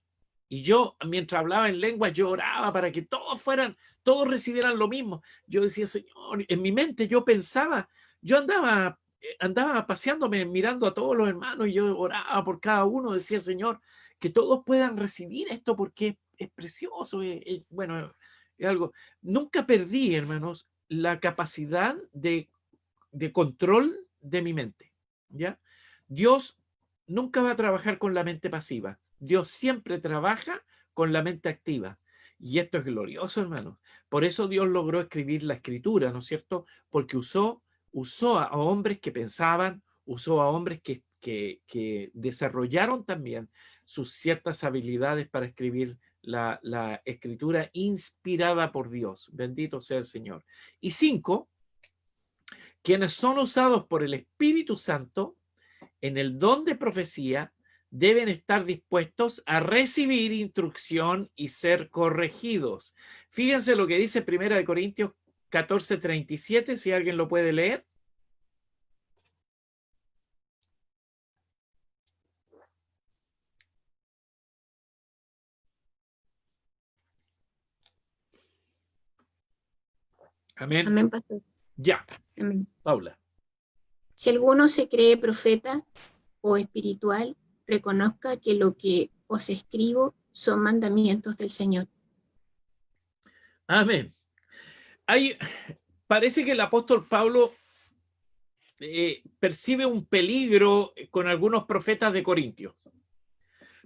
Speaker 2: Y yo, mientras hablaba en lengua, yo oraba para que todos recibieran lo mismo. Yo decía, Señor, en mi mente yo pensaba, yo andaba paseándome, mirando a todos los hermanos, y yo oraba por cada uno, decía, Señor, que todos puedan recibir esto porque es precioso, bueno, es algo. Nunca perdí, hermanos, la capacidad de control de mi mente, ¿ya? Dios nunca va a trabajar con la mente pasiva. Dios siempre trabaja con la mente activa. Y esto es glorioso, hermanos. Por eso Dios logró escribir la Escritura, ¿no es cierto? Porque usó a hombres que pensaban, usó a hombres que desarrollaron también sus ciertas habilidades para escribir la Escritura inspirada por Dios. Bendito sea el Señor. Y 5, quienes son usados por el Espíritu Santo, en el don de profecía deben estar dispuestos a recibir instrucción y ser corregidos. Fíjense lo que dice 1 Corintios 14:37, si alguien lo puede leer. Amén.
Speaker 3: Amén, pastor.
Speaker 2: Ya,
Speaker 3: Amén.
Speaker 2: Paula.
Speaker 3: Si alguno se cree profeta o espiritual, reconozca que lo que os escribo son mandamientos del Señor.
Speaker 2: Amén. Parece que el apóstol Pablo percibe un peligro con algunos profetas de Corintios,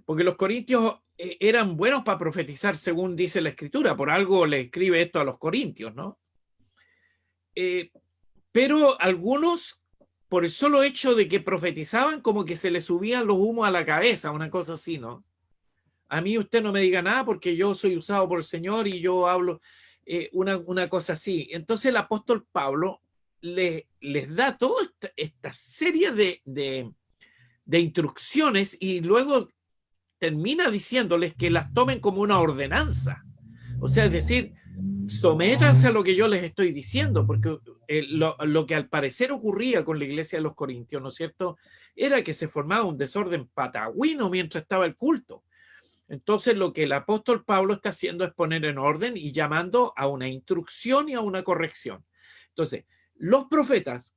Speaker 2: porque los corintios eran buenos para profetizar, según dice la Escritura. Por algo le escribe esto a los corintios, ¿no? Pero algunos, por el solo hecho de que profetizaban, como que se les subían los humos a la cabeza, una cosa así, ¿no? A mí usted no me diga nada porque yo soy usado por el Señor y yo hablo una cosa así. Entonces el apóstol Pablo les da toda esta serie de instrucciones y luego termina diciéndoles que las tomen como una ordenanza. O sea, es decir, sométanse a lo que yo les estoy diciendo, porque lo que al parecer ocurría con la iglesia de los Corintios, ¿no es cierto?, era que se formaba un desorden patagüino mientras estaba el culto. Entonces lo que el apóstol Pablo está haciendo es poner en orden y llamando a una instrucción y a una corrección. Entonces, los profetas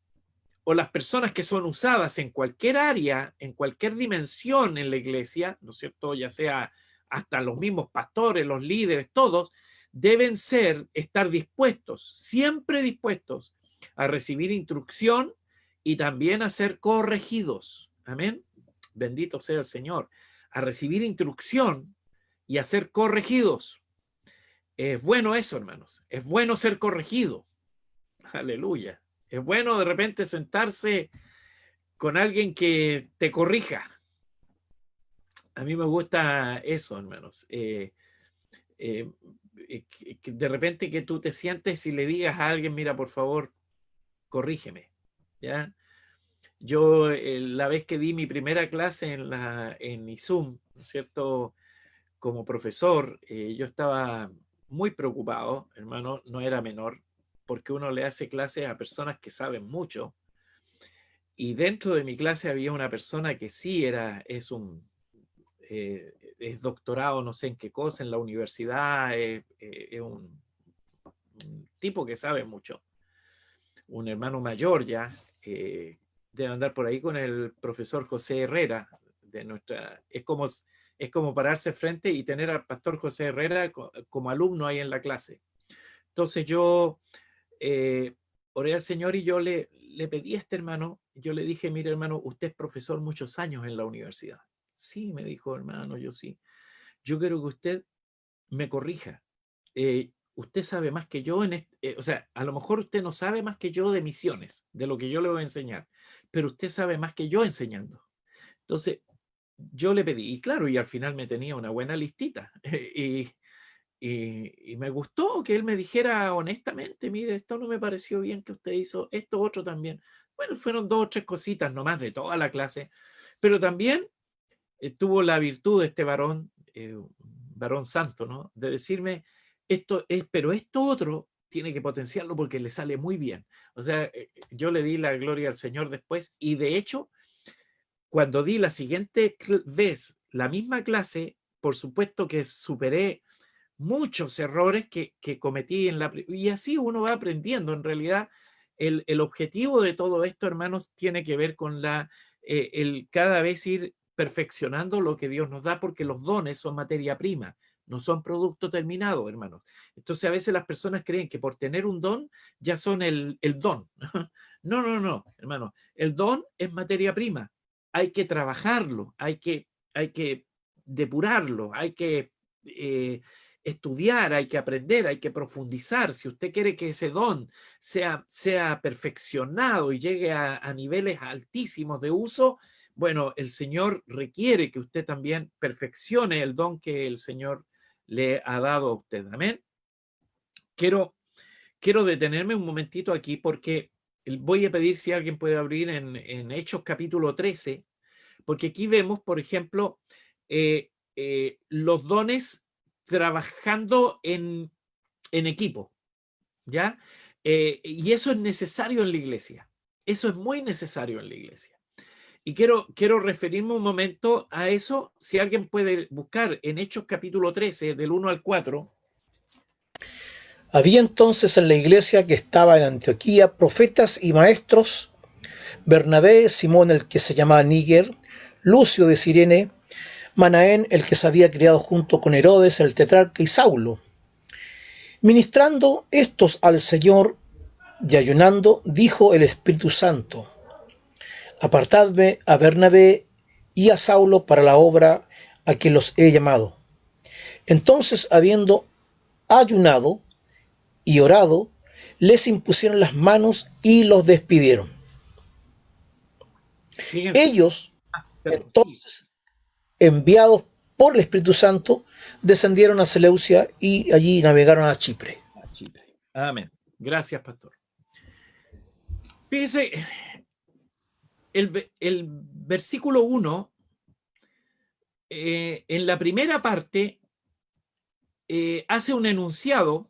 Speaker 2: o las personas que son usadas en cualquier área, en cualquier dimensión en la iglesia, ¿no es cierto?, ya sea hasta los mismos pastores, los líderes, todos, deben estar dispuestos, siempre dispuestos a recibir instrucción y también a ser corregidos. Amén. Bendito sea el Señor. A recibir instrucción y a ser corregidos. Es bueno eso, hermanos. Es bueno ser corregido. Aleluya. Es bueno de repente sentarse con alguien que te corrija. A mí me gusta eso, hermanos. De repente que tú te sientes y le digas a alguien, mira, por favor, corrígeme. ¿Ya? Yo la vez que di mi primera clase en ISUM, ¿no es cierto?, como profesor, yo estaba muy preocupado, hermano, no era menor, porque uno le hace clases a personas que saben mucho, y dentro de mi clase había una persona que sí es doctorado no sé en qué cosa, en la universidad, es un tipo que sabe mucho, un hermano mayor ya, debe andar por ahí con el profesor José Herrera, es como pararse frente y tener al pastor José Herrera como alumno ahí en la clase. Entonces yo oré al Señor y yo le pedí a este hermano, yo le dije, mire hermano, usted es profesor muchos años en la universidad. Sí, me dijo, hermano, yo sí. Yo quiero que usted me corrija. Usted sabe más que yo, o sea, a lo mejor usted no sabe más que yo de misiones, de lo que yo le voy a enseñar, pero usted sabe más que yo enseñando. Entonces, yo le pedí, y claro, y al final me tenía una buena listita, y me gustó que él me dijera honestamente, mire, esto no me pareció bien que usted hizo, esto otro también. Bueno, fueron 2 o 3 cositas nomás de toda la clase, pero también tuvo la virtud de este varón santo, ¿no?, de decirme, pero esto otro tiene que potenciarlo porque le sale muy bien. O sea, yo le di la gloria al Señor después, y de hecho, cuando di la siguiente vez la misma clase, por supuesto que superé muchos errores que cometí y así uno va aprendiendo. En realidad, el objetivo de todo esto, hermanos, tiene que ver con el cada vez ir perfeccionando lo que Dios nos da, porque los dones son materia prima, no son producto terminado, hermanos. Entonces a veces las personas creen que por tener un don ya son el don. No, hermano. El don es materia prima. Hay que trabajarlo, hay que depurarlo, hay que estudiar, hay que aprender, hay que profundizar. Si usted quiere que ese don sea perfeccionado y llegue a niveles altísimos de uso, bueno, el Señor requiere que usted también perfeccione el don que el Señor le ha dado a usted. Amén. Quiero detenerme un momentito aquí porque voy a pedir si alguien puede abrir en Hechos capítulo 13, porque aquí vemos, por ejemplo, los dones trabajando en equipo, ¿ya? Y eso es necesario en la iglesia. Eso es muy necesario en la iglesia. Y quiero referirme un momento a eso. Si alguien puede buscar en Hechos capítulo 13, del 1 al 4.
Speaker 10: Había entonces en la iglesia que estaba en Antioquía profetas y maestros: Bernabé, Simón el que se llamaba Níger, Lucio de Cirene, Manaén el que se había criado junto con Herodes el tetrarca y Saulo. Ministrando estos al Señor y ayunando, dijo el Espíritu Santo: Apartadme a Bernabé y a Saulo para la obra a que los he llamado. Entonces, habiendo ayunado y orado, les impusieron las manos y los despidieron.
Speaker 2: Fíjense.
Speaker 10: Ellos, entonces, enviados por el Espíritu Santo, descendieron a Seleucia y allí navegaron a Chipre.
Speaker 2: Amén. Gracias, pastor. Fíjese, el versículo 1, en la primera parte, hace un enunciado,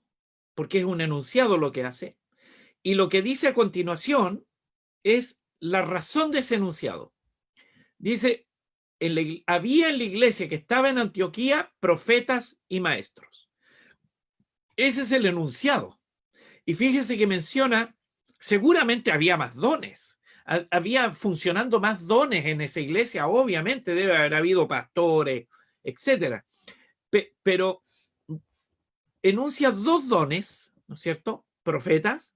Speaker 2: porque es un enunciado lo que hace, y lo que dice a continuación es la razón de ese enunciado. Dice, había en la iglesia que estaba en Antioquía profetas y maestros. Ese es el enunciado. Y fíjese que menciona, seguramente había más dones. Había funcionando más dones en esa iglesia, obviamente debe haber habido pastores, etc. Pero enuncia dos dones, ¿no es cierto? Profetas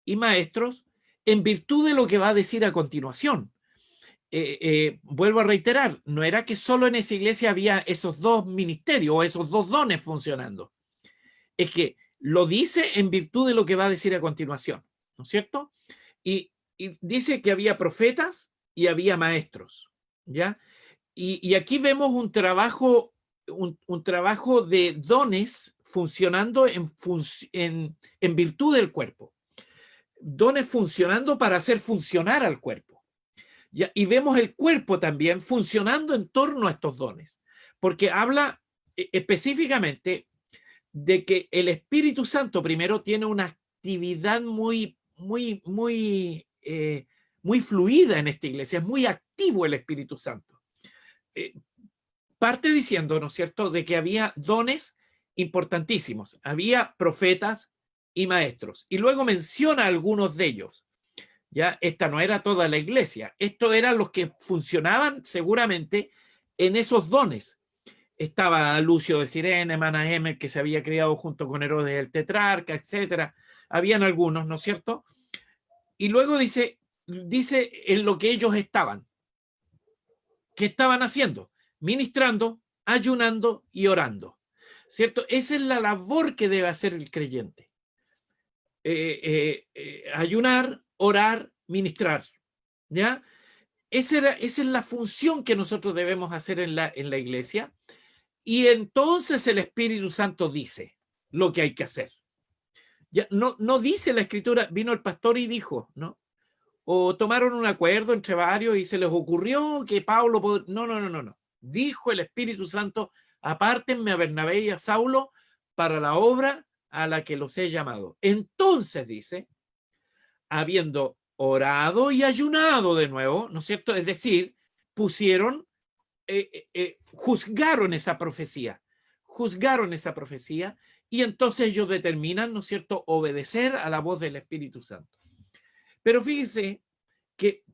Speaker 2: y maestros, en virtud de lo que va a decir a continuación. Vuelvo a reiterar, no era que solo en esa iglesia había esos dos ministerios o esos dos dones funcionando. Es que lo dice en virtud de lo que va a decir a continuación, ¿no es cierto? Y dice que había profetas y había maestros, ¿ya? Y aquí vemos un trabajo de dones funcionando en virtud del cuerpo. Dones funcionando para hacer funcionar al cuerpo. ¿Ya? Y vemos el cuerpo también funcionando en torno a estos dones, porque habla específicamente de que el Espíritu Santo primero tiene una actividad muy fluida en esta iglesia, es muy activo el Espíritu Santo. Parte diciendo, ¿no es cierto?, de que había dones importantísimos, había profetas y maestros, y luego menciona algunos de ellos. Ya, esta no era toda la iglesia, esto eran los que funcionaban seguramente en esos dones. Estaba Lucio de Cirene, Manahem, que se había criado junto con Herodes el tetrarca, etcétera. Habían algunos, ¿no es cierto? Y luego dice en lo que ellos estaban. ¿Qué estaban haciendo? Ministrando, ayunando y orando. ¿Cierto? Esa es la labor que debe hacer el creyente. Ayunar, orar, ministrar. ¿Ya? Esa es la función que nosotros debemos hacer en la iglesia. Y entonces el Espíritu Santo dice lo que hay que hacer. Ya, no dice la Escritura, vino el pastor y dijo, ¿no? O tomaron un acuerdo entre varios y se les ocurrió que Pablo... No. Dijo el Espíritu Santo, apártenme a Bernabé y a Saulo para la obra a la que los he llamado. Entonces dice, habiendo orado y ayunado de nuevo, ¿no es cierto? Es decir, juzgaron esa profecía y entonces ellos determinan, ¿no es cierto?, obedecer a la voz del Espíritu Santo. Pero fíjense que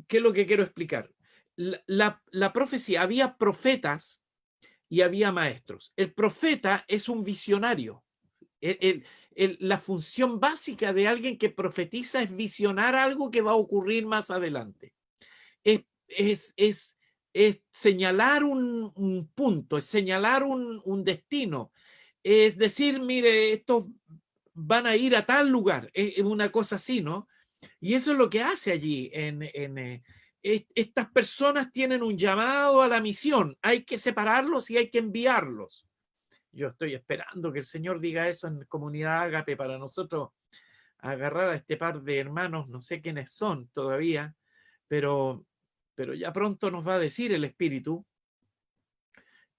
Speaker 2: es lo que quiero explicar. La profecía, había profetas y había maestros. El profeta es un visionario. La función básica de alguien que profetiza es visionar algo que va a ocurrir más adelante. Es señalar un punto, es señalar un destino. Es decir, mire, estos van a ir a tal lugar. Es una cosa así, ¿no? Y eso es lo que hace allí. Estas personas tienen un llamado a la misión. Hay que separarlos y hay que enviarlos. Yo estoy esperando que el Señor diga eso en Comunidad Ágape para nosotros agarrar a este par de hermanos. No sé quiénes son todavía, pero pero ya pronto nos va a decir el Espíritu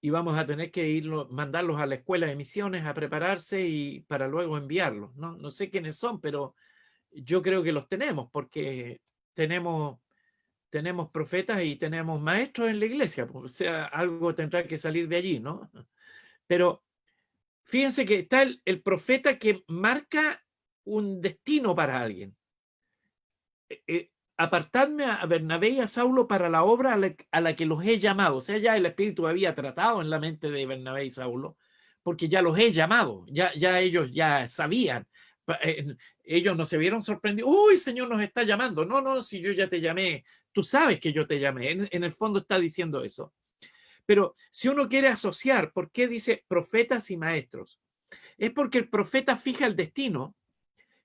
Speaker 2: y vamos a tener que mandarlos a la escuela de misiones a prepararse y para luego enviarlos. No sé quiénes son, pero yo creo que los tenemos porque tenemos profetas y tenemos maestros en la iglesia. O sea, algo tendrá que salir de allí, ¿no? Pero fíjense que está el profeta que marca un destino para alguien. Apartadme a Bernabé y a Saulo para la obra a la que los he llamado. O sea, ya el Espíritu había tratado en la mente de Bernabé y Saulo, porque ya los he llamado, ya ellos ya sabían. Ellos no se vieron sorprendidos. Uy, Señor nos está llamando. No, si yo ya te llamé, tú sabes que yo te llamé. En el fondo está diciendo eso. Pero si uno quiere asociar, ¿por qué dice profetas y maestros? Es porque el profeta fija el destino,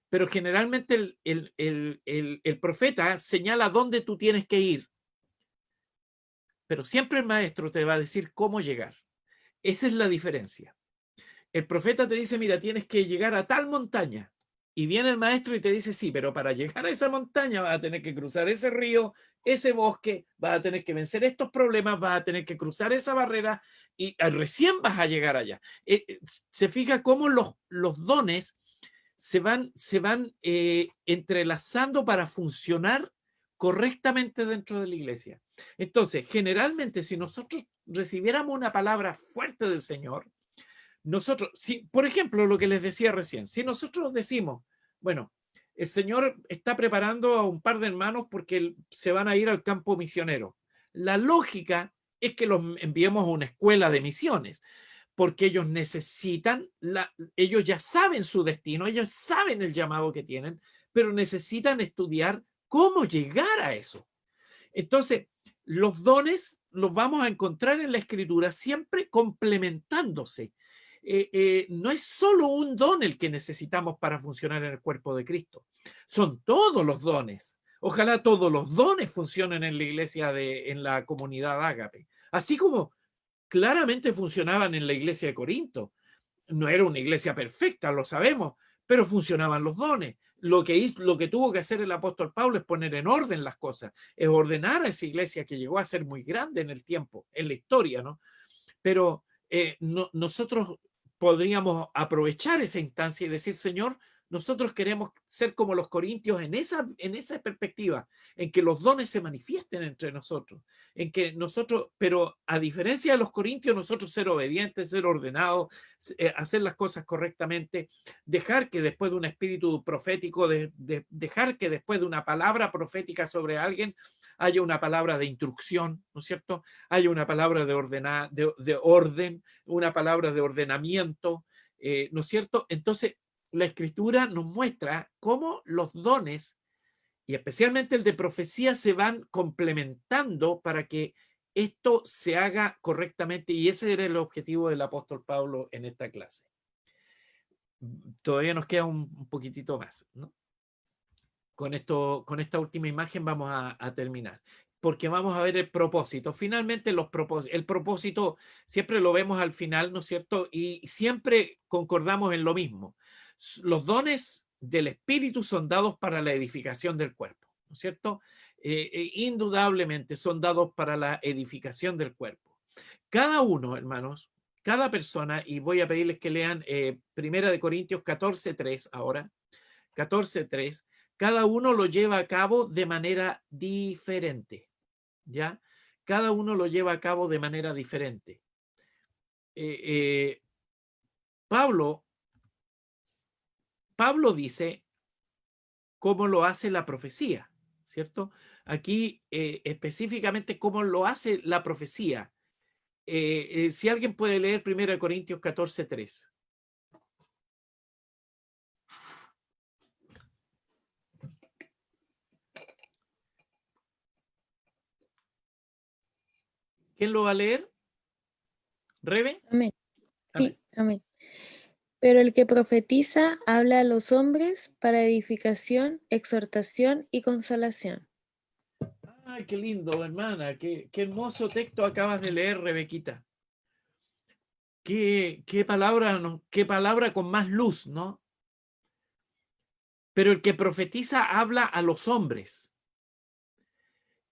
Speaker 2: pero generalmente el profeta señala dónde tú tienes que ir. Pero siempre el maestro te va a decir cómo llegar. Esa es la diferencia. El profeta te dice, mira, tienes que llegar a tal montaña. Y viene el maestro y te dice, sí, pero para llegar a esa montaña vas a tener que cruzar ese río, ese bosque, vas a tener que vencer estos problemas, vas a tener que cruzar esa barrera y recién vas a llegar allá. Se fija cómo los dones se van entrelazando para funcionar correctamente dentro de la iglesia. Entonces, generalmente, si nosotros recibiéramos una palabra fuerte del Señor, nosotros, por ejemplo, lo que les decía recién, si nosotros decimos, bueno, el Señor está preparando a un par de hermanos porque se van a ir al campo misionero, la lógica es que los enviemos a una escuela de misiones, porque ellos necesitan, ellos ya saben su destino, ellos saben el llamado que tienen, pero necesitan estudiar cómo llegar a eso. Entonces, los dones los vamos a encontrar en la Escritura siempre complementándose. No es solo un don el que necesitamos para funcionar en el cuerpo de Cristo, son todos los dones. Ojalá todos los dones funcionen en la iglesia, en la comunidad Ágape, así como claramente funcionaban en la iglesia de Corinto. No era una iglesia perfecta, lo sabemos, pero funcionaban los dones. Lo que tuvo que hacer el apóstol Pablo es poner en orden las cosas, es ordenar a esa iglesia que llegó a ser muy grande en el tiempo, en la historia, ¿no? Pero nosotros podríamos aprovechar esa instancia y decir, Señor, nosotros queremos ser como los corintios en esa perspectiva, en que los dones se manifiesten entre nosotros, en que nosotros, pero a diferencia de los corintios, nosotros ser obedientes, ser ordenados, hacer las cosas correctamente, dejar que después de un espíritu profético, dejar que después de una palabra profética sobre alguien, haya una palabra de instrucción, ¿no es cierto? Haya una palabra de orden, una palabra de ordenamiento, ¿no es cierto? Entonces, la Escritura nos muestra cómo los dones, y especialmente el de profecía, se van complementando para que esto se haga correctamente, y ese era el objetivo del apóstol Pablo en esta clase. Todavía nos queda un poquitito más, ¿no? Con esta última imagen vamos a terminar, porque vamos a ver el propósito. Finalmente, el propósito siempre lo vemos al final, ¿no es cierto? Y siempre concordamos en lo mismo. Los dones del Espíritu son dados para la edificación del cuerpo, ¿no es cierto? Indudablemente son dados para la edificación del cuerpo. Cada uno, hermanos, cada persona, y voy a pedirles que lean 1 Corintios 14:3 ahora, 14:3, cada uno lo lleva a cabo de manera diferente, ¿ya? Cada uno lo lleva a cabo de manera diferente. Pablo dice cómo lo hace la profecía, ¿cierto? Aquí específicamente cómo lo hace la profecía. Si alguien puede leer 1 Corintios 14:3. ¿Quién lo va a leer? ¿Rebe?
Speaker 5: Amén.
Speaker 2: Amén.
Speaker 5: Sí, amén. Pero el que profetiza habla a los hombres para edificación, exhortación y consolación.
Speaker 2: Ay, qué lindo, hermana. Qué hermoso texto acabas de leer, Rebequita. Qué palabra con más luz, ¿no? Pero el que profetiza habla a los hombres.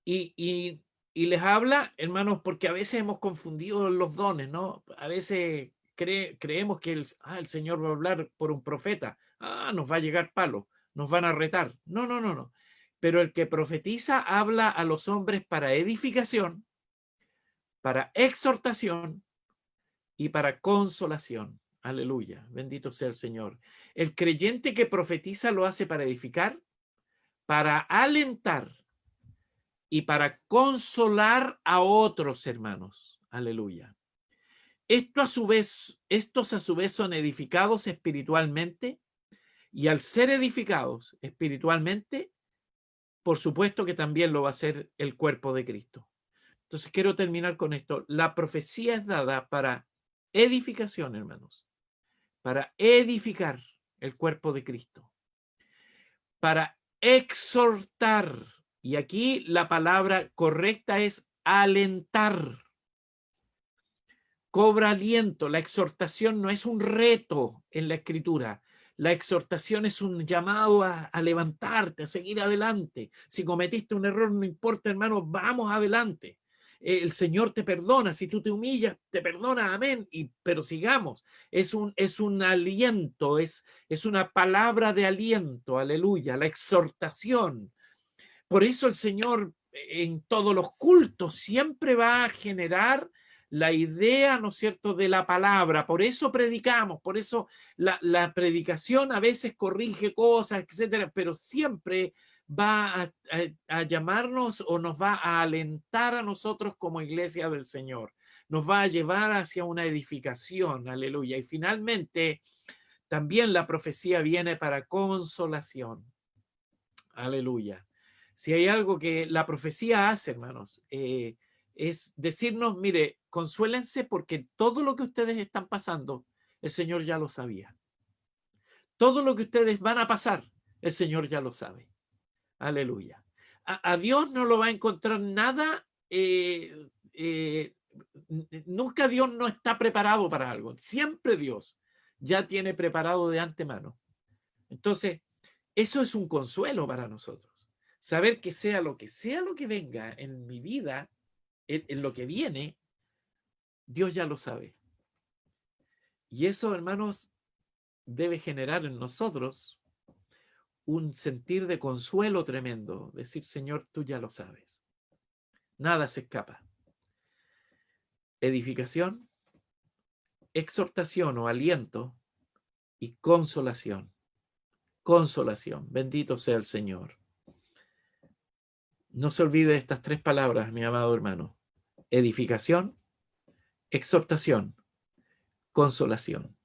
Speaker 2: Y y les habla, hermanos, porque a veces hemos confundido los dones, ¿no? A veces creemos que el Señor va a hablar por un profeta. Nos va a llegar palo, nos van a retar. No, no, no, no. Pero el que profetiza habla a los hombres para edificación, para exhortación y para consolación. Aleluya, bendito sea el Señor. El creyente que profetiza lo hace para edificar, para alentar y para consolar a otros hermanos. Aleluya. Estos a su vez son edificados espiritualmente, y al ser edificados espiritualmente, por supuesto que también lo va a hacer el cuerpo de Cristo. Entonces quiero terminar con esto. La profecía es dada para edificación, hermanos, para edificar el cuerpo de Cristo, para exhortar, y aquí la palabra correcta es alentar. Cobra aliento. La exhortación no es un reto en la Escritura. La exhortación es un llamado a levantarte, a seguir adelante. Si cometiste un error, no importa, hermano, vamos adelante. El Señor te perdona. Si tú te humillas, te perdona, amén. Pero sigamos. Es un aliento, es una palabra de aliento, aleluya, la exhortación. Por eso el Señor en todos los cultos siempre va a generar la idea, ¿no es cierto?, de la palabra. Por eso predicamos, por eso la predicación a veces corrige cosas, etcétera, pero siempre va a llamarnos o nos va a alentar a nosotros como iglesia del Señor. Nos va a llevar hacia una edificación, aleluya. Y finalmente, también la profecía viene para consolación. Aleluya. Si hay algo que la profecía hace, hermanos, es decirnos, mire, consuélense porque todo lo que ustedes están pasando, el Señor ya lo sabía. Todo lo que ustedes van a pasar, el Señor ya lo sabe. Aleluya. A Dios no lo va a encontrar nada. Nunca Dios no está preparado para algo. Siempre Dios ya tiene preparado de antemano. Entonces, eso es un consuelo para nosotros. Saber que sea lo que venga en mi vida, en lo que viene, Dios ya lo sabe. Y eso, hermanos, debe generar en nosotros un sentir de consuelo tremendo. Decir, Señor, tú ya lo sabes. Nada se escapa. Edificación, exhortación o aliento y consolación. Consolación. Bendito sea el Señor. No se olvide de estas tres palabras, mi amado hermano. Edificación, exhortación, consolación.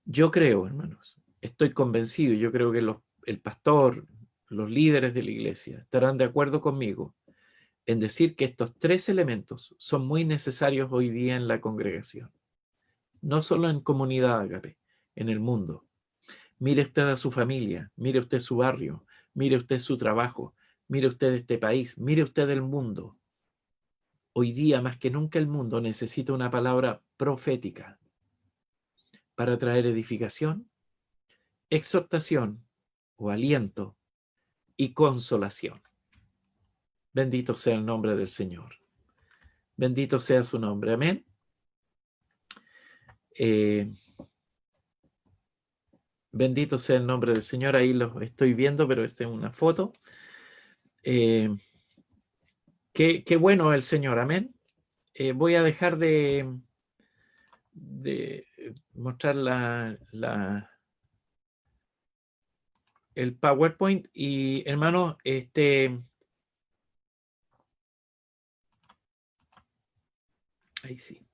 Speaker 2: Yo creo, hermanos, estoy convencido, yo creo que el pastor, los líderes de la iglesia estarán de acuerdo conmigo en decir que estos tres elementos son muy necesarios hoy día en la congregación. No solo en Comunidad Agape, en el mundo. Mire usted a su familia, mire usted su barrio, mire usted su trabajo, mire usted este país, mire usted el mundo. Hoy día, más que nunca, el mundo necesita una palabra profética para traer edificación, exhortación o aliento y consolación. Bendito sea el nombre del Señor. Bendito sea su nombre. Amén. Bendito sea el nombre del Señor. Ahí lo estoy viendo, pero esta es una foto. Qué bueno el Señor. Amén. Voy a dejar de mostrar el PowerPoint y, hermanos, ahí sí.